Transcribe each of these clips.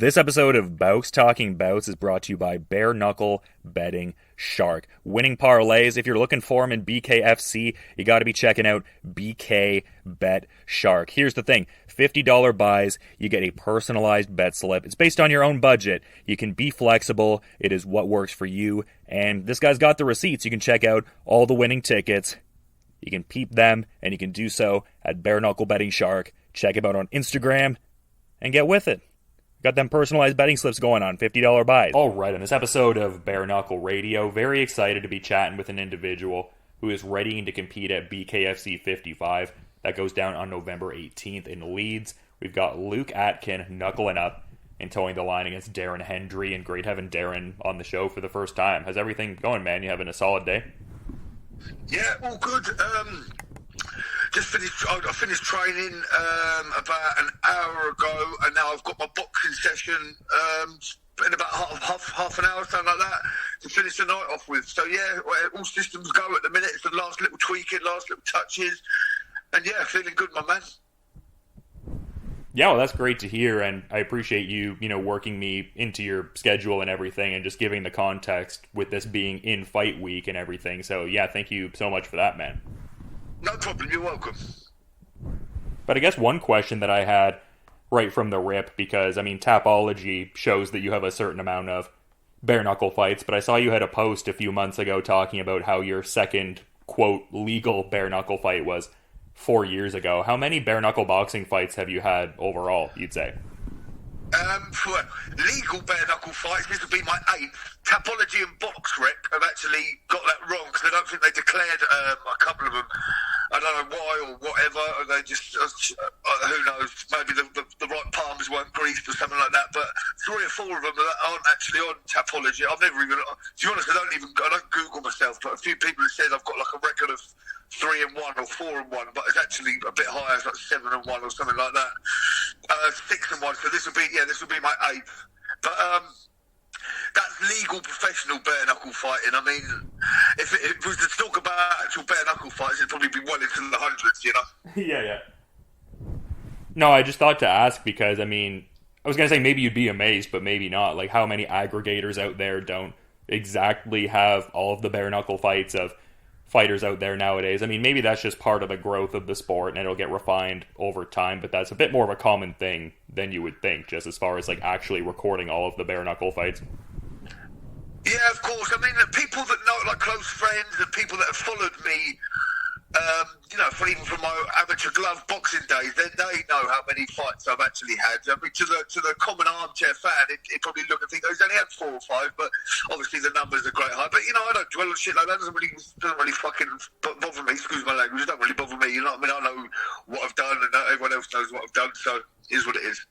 This episode of Bouts Talking Bouts is brought to you by Bare Knuckle Betting Shark. Winning parlays, if you're looking for them in BKFC, you got to be checking out BK Bet Shark. Here's the thing, $50 buys, you get a personalized bet slip. It's based on your own budget. You can be flexible. It is what works for you. And this guy's got the receipts. You can check out all the winning tickets. You can peep them, and you can do so at Bare Knuckle Betting Shark. Check him out on Instagram and get with it. Got them personalized betting slips going on, $50 buys. All right, on this episode of Bare Knuckle Radio, very excited to be chatting with an individual who is readying to compete at BKFC 55. That goes down on November 18th in Leeds. We've got Luke Atkin knuckling up and towing the line against Darren Hendry, and great having Darren on the show for the first time. How's everything going, man? You having a solid day? Yeah, all good. I finished training about an hour ago, and now I've got my boxing session in about half an hour, something like that, to finish the night off with. So yeah, all systems go at the minute. It's the last little tweaking, last little touches, and yeah, feeling good, my man. Yeah, well, that's great to hear, and I appreciate you, working me into your schedule and everything, and just giving the context with this being in fight week and everything. So yeah, thank you so much for that, man. No problem, you're welcome. But I guess one question that I had right from the rip, because, Tapology shows that you have a certain amount of bare knuckle fights, but I saw you had a post a few months ago talking about how your second, quote, legal bare knuckle fight was 4 years ago. How many bare knuckle boxing fights have you had overall, you'd say? For legal bare knuckle fights, this will be my 8th. Tapology and Box Rec have actually got that wrong, because I don't think they declared a couple of them. I don't know why or whatever. They just, who knows, maybe the right palms weren't greased or something like that. But 3 or 4 of them aren't actually on Tapology. I've never even, to be honest, I don't Google myself, but a few people have said I've got like a record of 3-1 or 4-1, but it's actually a bit higher. It's like 7-1 or something like that. 6-1. So this will be my 8th. But that's legal professional bare knuckle fighting. I mean, if it was to talk about actual bare knuckle fights, it'd probably be well into the hundreds, Yeah. No, I just thought to ask because, I was going to say maybe you'd be amazed, but maybe not. Like, how many aggregators out there don't exactly have all of the bare knuckle fights of fighters out there nowadays? Maybe that's just part of the growth of the sport and it'll get refined over time, but that's a bit more of a common thing than you would think, just as far as like actually recording all of the bare knuckle fights. Yeah, of course. The people that know, like close friends and people that have followed me, even from my amateur glove boxing days, they know how many fights I've actually had. To the common armchair fan, it probably look and think, oh, he's only had 4 or 5, but obviously the numbers are great high. But I don't dwell on shit like that. Doesn't really fucking bother me. Excuse my language. It don't really bother me. I know what I've done, and everyone else knows what I've done. So it is what it is.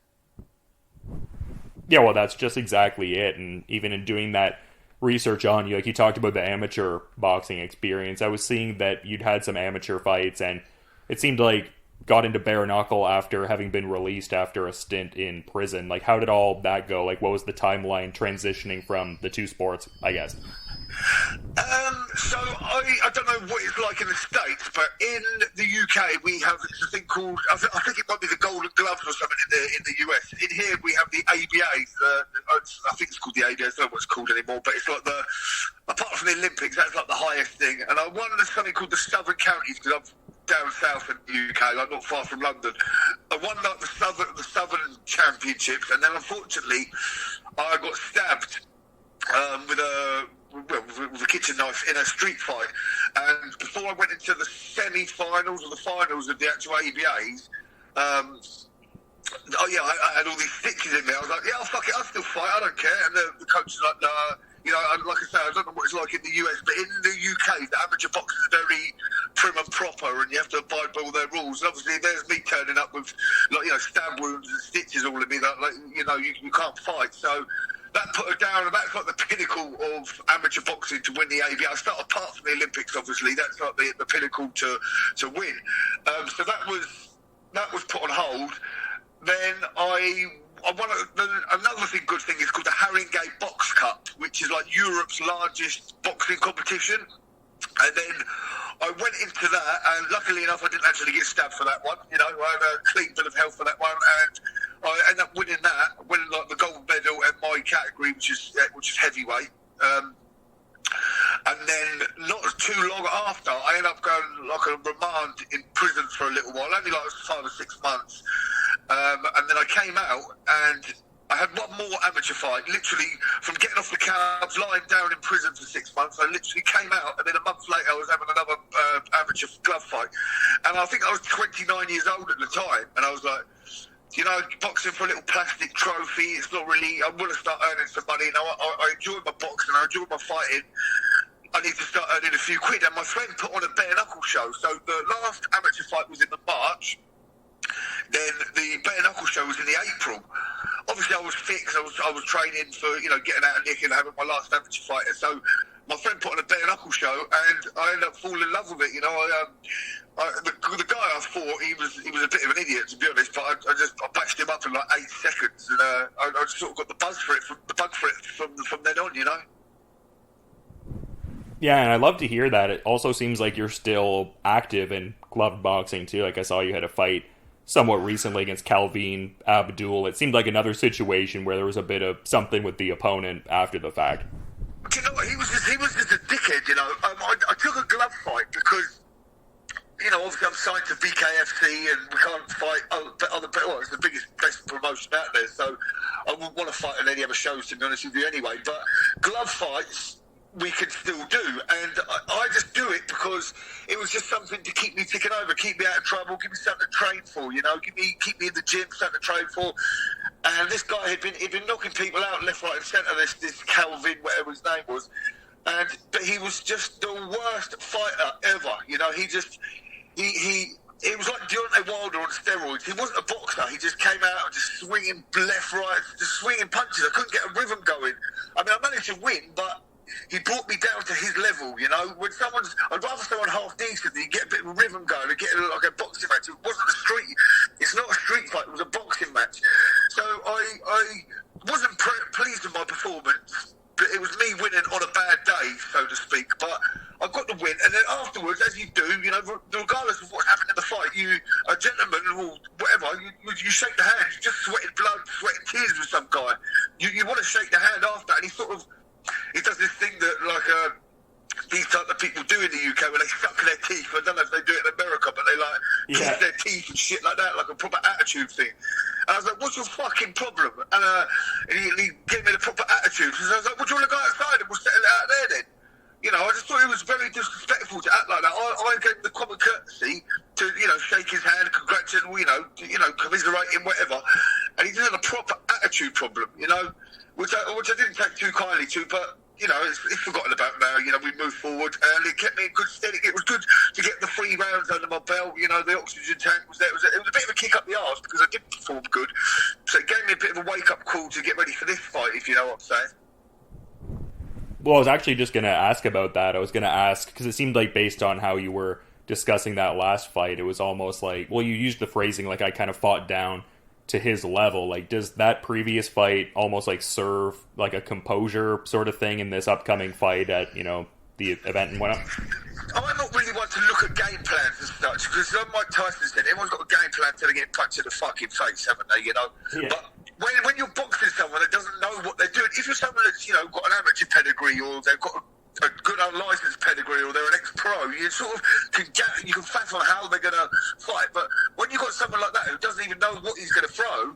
Yeah, well, that's just exactly it. And even in doing that research on you, like you talked about the amateur boxing experience, I was seeing that you'd had some amateur fights, and it seemed like got into bare knuckle after having been released after a stint in prison. Like, how did all that go? Like, what was the timeline transitioning from the two sports, I guess? So I don't know what it's like in the States, but in the UK we have a thing called, I think it might be the Golden Gloves or something in the US. In here we have the ABA. I think it's called the ABA. I don't know what it's called anymore, but it's like apart from the Olympics, that's like the highest thing. And I won something called the Southern Counties, because I'm down south in the UK, like not far from London. I won like the Southern Championships, and then unfortunately I got stabbed with a kitchen knife in a street fight. And before I went into the semi-finals or the finals of the actual ABAs, I had all these stitches in me. I was like, yeah, fuck it, I'll still fight, I don't care. And the coach was like, no. Like I say, I don't know what it's like in the US, but in the UK, the amateur boxers are very prim and proper, and you have to abide by all their rules. And obviously, there's me turning up with, stab wounds and stitches all in me that, you can't fight. So that put her down, and that's like the pinnacle of amateur boxing to win the ABA. I started apart from the Olympics, obviously. That's like the pinnacle to win. So that was put on hold. Then another good thing is called the Haringey Box Cup, which is like Europe's largest boxing competition. And then I went into that, and luckily enough, I didn't actually get stabbed for that one. I had a clean bill of health for that one, and I ended up winning that, winning like the gold medal in my category, which is heavyweight. And then not too long after, I ended up going like a remand in prison for a little while, only like 5 or 6 months. And then I came out and I had one more amateur fight, literally from getting off the cabs, lying down in prison for 6 months. I literally came out, and then a month later I was having another amateur glove fight. And I think I was 29 years old at the time, and I was like, you know, boxing for a little plastic trophy, it's not really, I want to start earning some money. Now, I enjoy my boxing, I enjoy my fighting. I need to start earning a few quid. And my friend put on a bare knuckle show. So the last amateur fight was in the March. Then the bare knuckle show was in the April. Obviously, I was fit because I was training for, you know, getting out of nick and having my last amateur fight. And so my friend put on a bare knuckle show, and I ended up falling in love with it. You know, the guy I fought, he was a bit of an idiot, to be honest. But I bashed him up in like 8 seconds, and I just sort of got the bug for it from then on. You know. Yeah, and I love to hear that. It also seems like you're still active in gloved boxing too. Like I saw you had a fight somewhat recently against Calvin Abdul. It seemed like another situation where there was a bit of something with the opponent after the fact. Do you know what? He was just a dickhead, you know. I took a glove fight because, you know, obviously I'm signed to BKFC and we can't fight well, it's the best promotion out there, so I wouldn't want to fight on any other shows, to be honest with you, anyway. But glove fights we can still do, and I just do it because it was just something to keep me ticking over, keep me out of trouble, give me something to train for, you know, keep me in the gym, something to train for. And this guy had been knocking people out left, right, and centre. This Calvin, whatever his name was, but he was just the worst fighter ever. You know, he was like Deontay Wilder on steroids. He wasn't a boxer. He just came out just swinging left, right, just swinging punches. I couldn't get a rhythm going. I mean, I managed to win, but he brought me down to his level, you know. I'd rather someone half decent than you get a bit of a rhythm going and get like a boxing match. It wasn't it's not a street fight, it was a boxing match. So I wasn't pleased with my performance, but it was me winning on a bad day, so to speak. But I got the win, and then afterwards, as you do, you know, regardless of what happened in the fight, a gentleman or whatever, you shake the hand. You just sweating blood, sweating tears with some guy. You want to shake the hand after, and he does this thing that, like, these type of people do in the UK where they suck their teeth. I don't know if they do it in America, but they, like, kiss their teeth and shit like that, like a proper attitude thing. And I was like, what's your fucking problem? And he gave me the proper attitude. So I was like, would you want to go outside and we'll settle it out there then? You know, I just thought it was very disrespectful to act like that. I gave him the common courtesy to, you know, shake his hand, congratulate him, you know, commiserate him, whatever. And he just had a proper attitude problem, you know, which I didn't take too kindly to, but, you know, it's forgotten about now. You know, we moved forward, and it kept me in good stead. It was good to get the 3 rounds under my belt. You know, the oxygen tank was there. It was a bit of a kick up the arse because I didn't perform good. So it gave me a bit of a wake-up call to get ready for this fight, if you know what I'm saying. Well, I was actually just going to ask about that. I was going to ask, because it seemed like based on how you were discussing that last fight, it was almost like, well, you used the phrasing like I kind of fought down to his level. Like, does that previous fight almost like serve like a composure sort of thing in this upcoming fight at, you know, the event and whatnot? I'm not really one to look at game plans and such, because like Mike Tyson said, everyone's got a game plan till they get punched in the fucking face, haven't they, you know? Yeah. But when you're boxing someone that doesn't know what they're doing, if you're someone that's, you know, got an amateur pedigree, or they've got a good unlicensed pedigree, or they're an ex-pro, you sort of you can fathom how they're going to fight. But when you've got someone like that who doesn't even know what he's going to throw,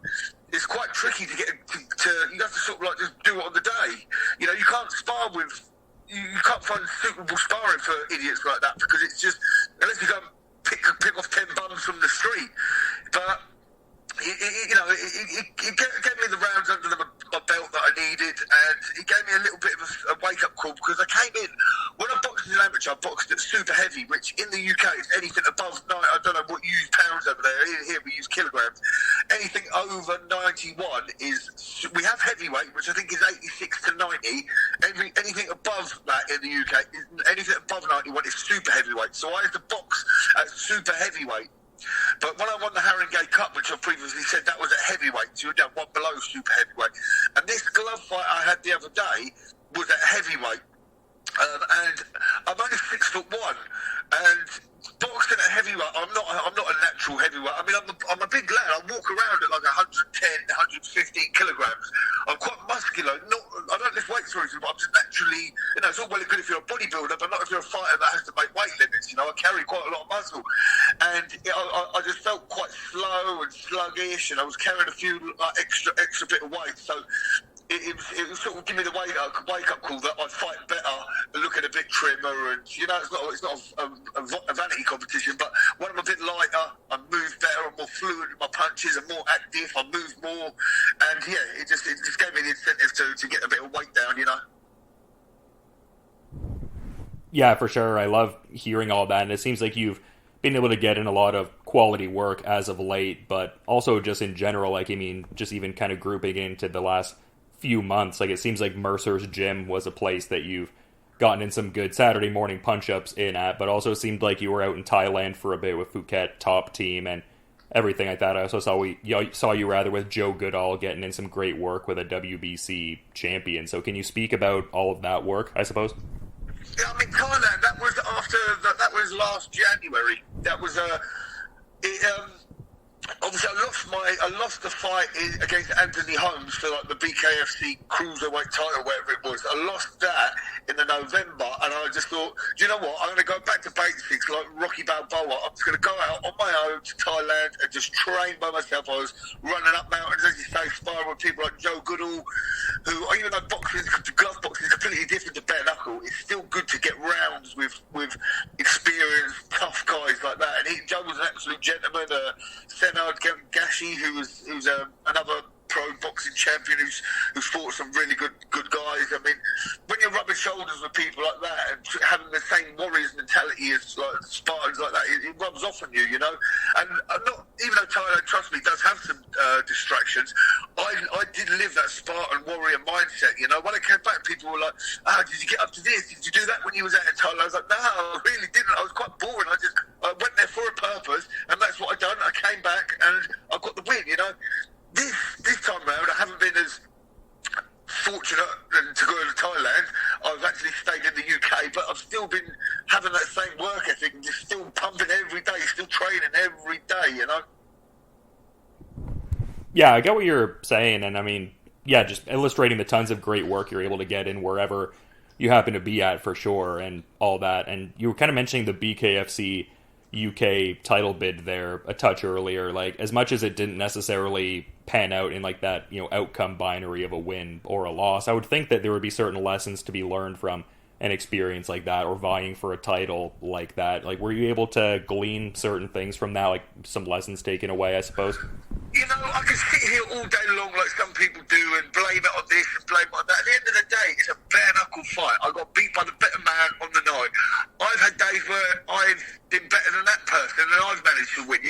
it's quite tricky to get to you have to sort of like just do it on the day. You know, you can't spar with, you can't find suitable sparring for idiots like that, because it's just, unless you go and pick off 10 bums from the street. But it gave me the rounds under my belt that I needed, and it gave me a little bit of a wake-up call, because I came in, when I boxed as an amateur, I boxed at super heavy, which in the UK is anything above 9, I don't know what you use pounds over there, here we use kilograms. Anything over 91 is, we have heavyweight, which I think is 86 to 90, anything above that in the UK, anything above 91 is super heavyweight, so I had to box at super heavyweight. But when I won the Haringey Cup, which I previously said, that was at heavyweight, so you're down one below super heavyweight. And this glove fight I had the other day was at heavyweight. And I'm only 6'1", and boxing at heavyweight, I'm not a natural heavyweight. I mean, I'm a big lad. I walk around at like 110, 115 kilograms. I'm quite muscular. I don't lift weights or anything, but I'm just naturally, it's all well and good if you're a bodybuilder, but not if you're a fighter that has to make weight limits. I carry quite a lot of muscle. And I just felt quite slow and sluggish, and I was carrying a few extra bit of weight. So it sort of give me the wake up call that I fight better, looking a bit trimmer, and it's not a vanity competition. But when I'm a bit lighter, I move better, I'm more fluid in my punches, I'm more active, I move more, and it just gave me the incentive to get a bit of weight down. Yeah, for sure. I love hearing all that, and it seems like you've been able to get in a lot of quality work as of late, but also just in general, just even kind of grouping into the last few months, it seems like Mercer's Gym was a place that you've gotten in some good Saturday morning punch-ups in at, but also seemed like you were out in Thailand for a bit with Phuket Top Team and everything like that. I also saw you with Joe Goodall getting in some great work with a WBC champion. So can you speak about all of that work, I suppose? Yeah, Thailand, that was last January. That was obviously I lost the fight against Anthony Holmes for the BKFC cruiserweight title, whatever it was. I lost that in the November, and I just thought, do you know what? I'm going to go back to basics like Rocky Balboa. I'm just going to go out on my own to Thailand and just train by myself. I was running up mountains, as you say, sparring with people like Joe Goodall, who, even though glove boxing is completely different to bare knuckle, it's still good to get rounds with experienced, tough guys like that. And Joe was an absolute gentleman. Senard Gashi, who's another pro boxing champion who's fought some really good guys. When you're rubbing shoulders with people like that and having the same warriors mentality as Spartans like that, it rubs off on you, And not even though Thailand, trust me, does have some distractions, I did live that Spartan warrior mindset. When I came back, people were like, did you get up to this? Did you do that when you was out in Thailand? I was like, no, I really didn't. I was quite boring. I went there for a purpose, and that's what I done. I came back and I got the win. This time round, I haven't been as fortunate to go to Thailand. I've actually stayed in the UK, but I've still been having that same work ethic and just still pumping every day, still training every day. Yeah, I get what you're saying, and just illustrating the tons of great work you're able to get in wherever you happen to be at, for sure, and all that. And you were kind of mentioning the BKFC UK title bid there a touch earlier. As much as it didn't necessarily pan out in that outcome binary of a win or a loss, I would think that there would be certain lessons to be learned from an experience like that, or vying for a title like that. Were you able to glean certain things from that, some lessons taken away, I suppose? I could sit here all day long like some people do and blame it on this and blame it on that. At the end of the day, it's a bare knuckle fight. I got beat by the better man on the night. I've had days where I've been better than that person and I've managed to win.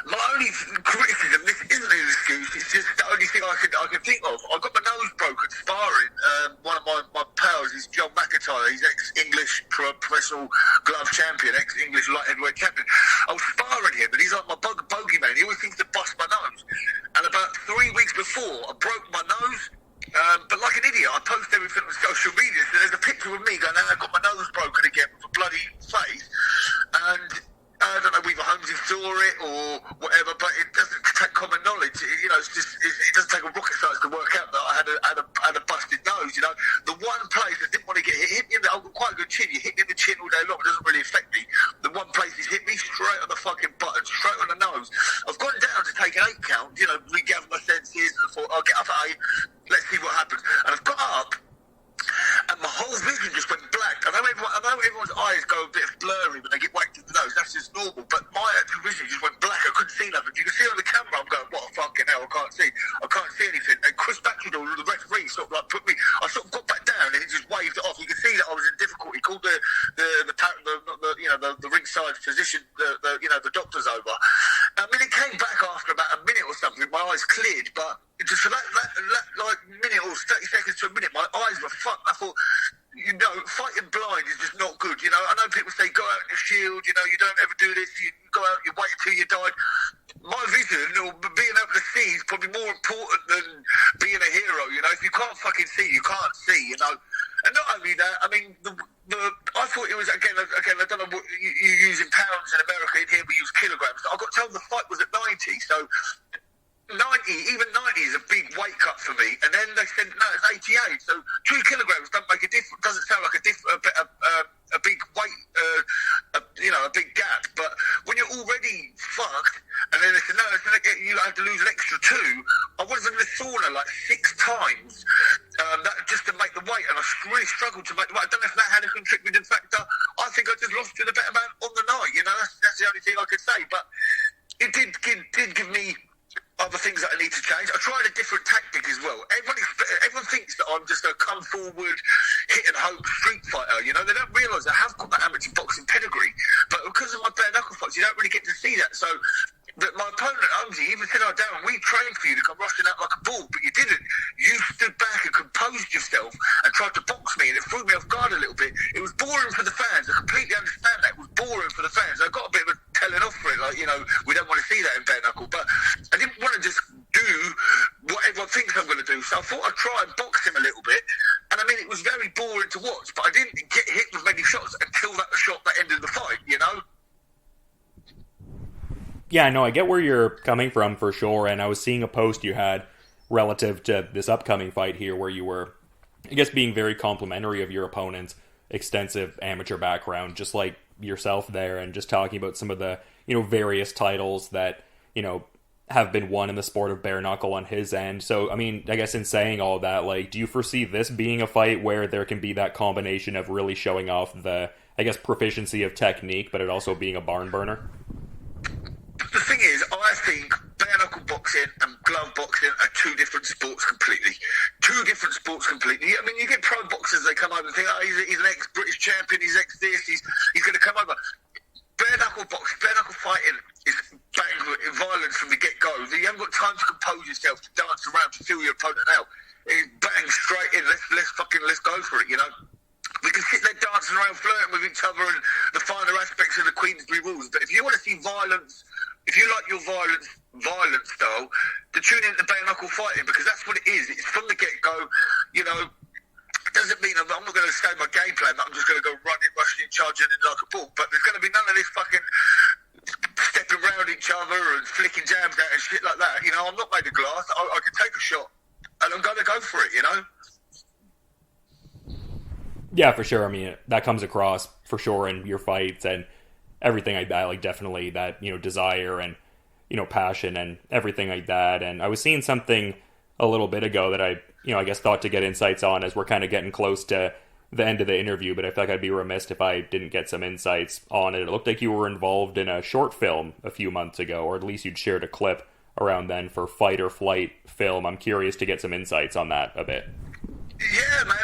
My only criticism, this isn't an excuse, it's just the only thing I can think of. I got my nose broken sparring. One of my pals is John McIntyre. He's ex-English professional glove champion, ex-English light heavyweight champion. I was sparring him, and he's like my bogeyman. He always seems to bust my nose. And about 3 weeks before, I broke my nose. But like an idiot, I post everything on social media. So there's a picture of me going, I got my nose broken again with a bloody face. And I don't know, either Holmesy saw it or whatever, but it doesn't take common knowledge. It doesn't take a rocket science to work out that I had a busted nose. The one place I didn't want to get hit me. I've got quite a good chin. You hit me in the chin all day long, it doesn't really affect me. The one place he's hit me straight on the fucking button, straight on the nose. I've gone down to take an 8 count, regather my senses, and I thought, I'll get up at 8, let's see what happens. And I've got up, and my whole vision just went black. I know everyone's eyes go a bit blurry when they get whacked in the nose. That's just normal. But my actual vision just went black. I couldn't see nothing. You can see on the camera, I'm going, what a fucking hell, I can't see anything. And Chris Backfield, the referee, sort of put me, I sort of got back down and he just waved it off. You could see that I was in difficulty. He called the ringside physician, the doctors over. It came back after about a minute or something. My eyes cleared, but just for that minute or 30 seconds to a minute, my eyes were fucked. I thought, fighting blind is just not good. I know people say go out in the shield, you don't ever do this, you go out, you wait until you die. My vision, or being able to see, is probably more important than being a hero. If you can't fucking see, you can't see. And not only that, I thought it was, again, I don't know what you use in pounds in America. In here we use kilograms. I got told the fight was at 90, so I was in the sauna like 6 times that just to make the weight, and I really struggled to make the weight. I don't know if that had a contributing factor. I think I just lost to the better man on the night. You know, that's the only thing I could say. But it did give me other things that I need to change. I tried a different tactic as well. Everyone thinks that I'm just a come forward, hit and hope street fighter. You know, they don't realise I have got that amateur boxing pedigree, but because of my bare knuckle fights, you don't really get to see that. So, but my opponent, Omzi, even said, "Oh, Darren, we trained for you to come rushing out like a bull," but you didn't. You stood back and composed yourself and tried to box me, and it threw me off guard a little bit. It was boring for the fans. I completely understand that. It was boring for the fans. I got a bit of a telling off for it, like, you know, we don't want to see that in bare knuckle, but I didn't want to just do what everyone thinks I'm going to do, so I thought I'd try and box him a little bit. And I mean, it was very boring to watch, but I didn't get hit with many shots until that shot that ended the fight, you know? Yeah, no, I get where you're coming from for sure, and I was seeing a post you had relative to this upcoming fight here where you were, I guess, being very complimentary of your opponent's extensive amateur background, just like yourself there, and just talking about some of the, you know, various titles that, you know, have been won in the sport of bare knuckle on his end. So, I mean, I guess in saying all that, like, do you foresee this being a fight where there can be that combination of really showing off the, I guess, proficiency of technique, but it also being a barn burner? The thing is, I think bare knuckle boxing and glove boxing are two different sports completely. Two different sports completely. I mean, you get pro boxers, they come over and think, oh, he's an ex-British champion, he's ex-this, he's going to come over. Bare knuckle boxing, bare knuckle fighting is bang violence from the get-go. You haven't got time to compose yourself, to dance around, to feel your opponent out. It's bang, straight in, let's go for it, you know? We can sit there dancing around, flirting with each other and the finer aspects of the Queensberry rules. But if you want to see violence, if you like your violent style, to tune into bare knuckle fighting, because that's what it is. It's from the get-go, you know. Doesn't mean I'm not going to say my game plan, that I'm just going to go running, rushing, charging in like a bull. But there's going to be none of this fucking stepping around each other and flicking jabs out and shit like that. You know, I'm not made of glass. I can take a shot and I'm going to go for it, you know. Yeah, for sure. I mean, that comes across for sure in your fights and everything like that. Like, definitely that, you know, desire and, you know, passion and everything like that. And I was seeing something a little bit ago that I, you know, I guess thought to get insights on as we're kind of getting close to the end of the interview, but I feel like I'd be remiss if I didn't get some insights on it. It looked like you were involved in a short film a few months ago, or at least you'd shared a clip around then for Fight or Flight film. I'm curious to get some insights on that a bit. Yeah, man,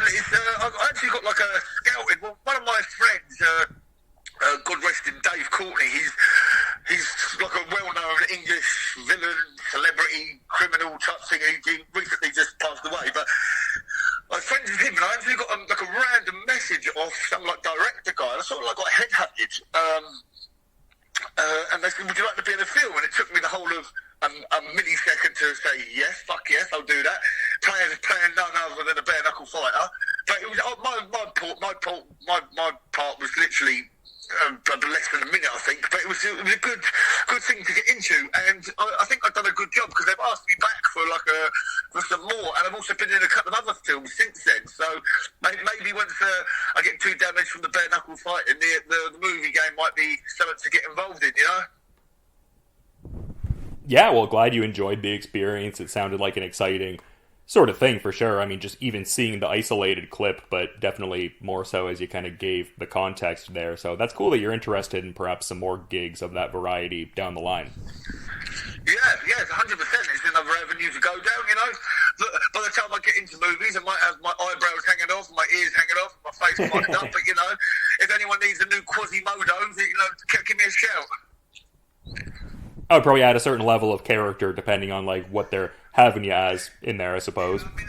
I've actually got like a scouting. Well, one of my friends, God rest him, Dave Courtney, he's like a well-known English villain, celebrity, criminal type thing. He recently just passed away, but I was friends with him, and I actually got like a random message off some like director guy. I sort of like got headhunted, and they said, "Would you like to be in a film?" And it took me the whole of a millisecond to say yes, fuck yes, I'll do that. Playing none other than a bare knuckle fighter, but it was my part was literally less than a minute, I think. But it was a good thing to get into, and I think I've done a good job because they've asked me back for some more, and I've also been in a couple of other films since then. So maybe once I get too damaged from the bare knuckle fighting, the movie game might be something to get involved in, you know. Yeah, well, glad you enjoyed the experience. It sounded like an exciting sort of thing for sure. I mean, just even seeing the isolated clip, but definitely more so as you kind of gave the context there. So that's cool that you're interested in perhaps some more gigs of that variety down the line. Yeah, 100%. It's another avenue to go down, you know. Look, by the time I get into movies, I might have my eyebrows hanging off, my ears hanging off, my face fucked up. But, you know, if anyone needs a new Quasimodo, you know, give me a shout. I would probably add a certain level of character depending on like what they're having you as in there, I suppose. I mean,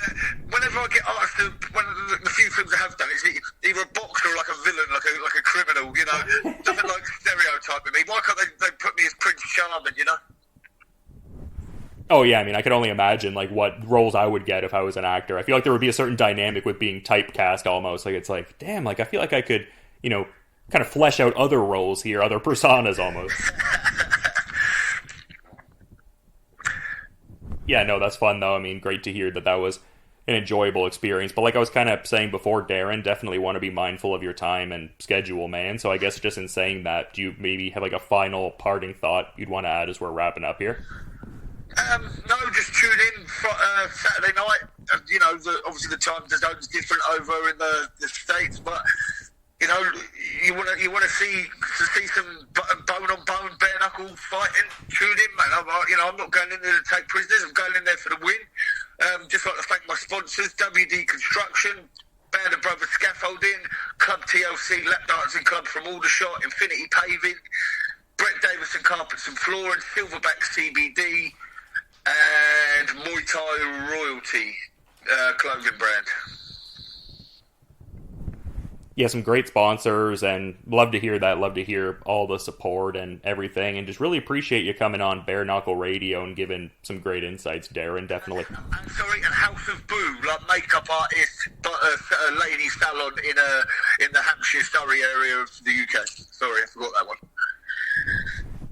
whenever I get asked to, one of the few things I have done is either a boxer or like a villain, like a criminal, you know, nothing like stereotyping me. Why can't they put me as Prince Charming, you know? Oh yeah, I mean, I could only imagine like what roles I would get if I was an actor. I feel like there would be a certain dynamic with being typecast almost. Like it's like, damn, like I feel like I could, you know, kind of flesh out other roles here, other personas almost. Yeah, no, that's fun, though. I mean, great to hear that was an enjoyable experience. But like I was kind of saying before, Darren, definitely want to be mindful of your time and schedule, man. So I guess just in saying that, do you maybe have like a final parting thought you'd want to add as we're wrapping up here? No, just tune in for, Saturday night. Obviously the time zone's different over in the States, but you want to see some bone on bone bare knuckle fighting. Tune in, man. I'm not going in there to take prisoners. I'm going in there for the win. Just like to thank my sponsors: WD Construction, Band of Brothers Scaffolding, Club TLC, Lap Dancing Club from Aldershot, Infinity Paving, Brett Davison Carpets and Flooring, Silverback CBD, and Muay Thai Royalty clothing brand. Yeah, some great sponsors, and love to hear that. Love to hear all the support and everything, and just really appreciate you coming on Bare Knuckle Radio and giving some great insights, Darren, definitely. And House of Boo, like makeup artist, lady salon in the Hampshire, Surrey area of the UK. Sorry, I forgot that one.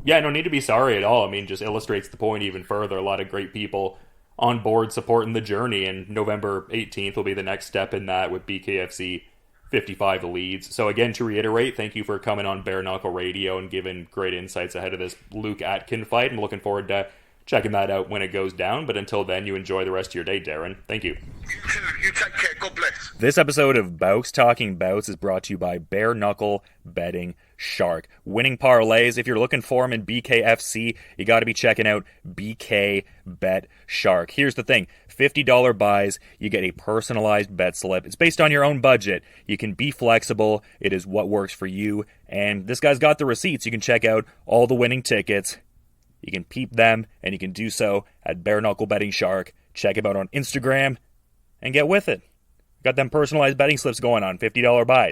Yeah, no need to be sorry at all. I mean, just illustrates the point even further. A lot of great people on board supporting the journey, and November 18th will be the next step in that with BKFC 55 leads. So again, to reiterate, thank you for coming on Bare Knuckle Radio and giving great insights ahead of this Luke Atkin fight. I'm looking forward to checking that out when it goes down. But until then, you enjoy the rest of your day, Darren. Thank you. You too. You take care. God bless. This episode of Bouts Talking Bouts is brought to you by Bare Knuckle Betting Shark. Winning parlays, if you're looking for them in BKFC, you got to be checking out BK Bet Shark. Here's the thing. $50 buys, you get a personalized bet slip. It's based on your own budget. You can be flexible. It is what works for you. And this guy's got the receipts. You can check out all the winning tickets. You can peep them, and you can do so at Bare Knuckle Betting Shark. Check him out on Instagram and get with it. Got them personalized betting slips going on, $50 buys.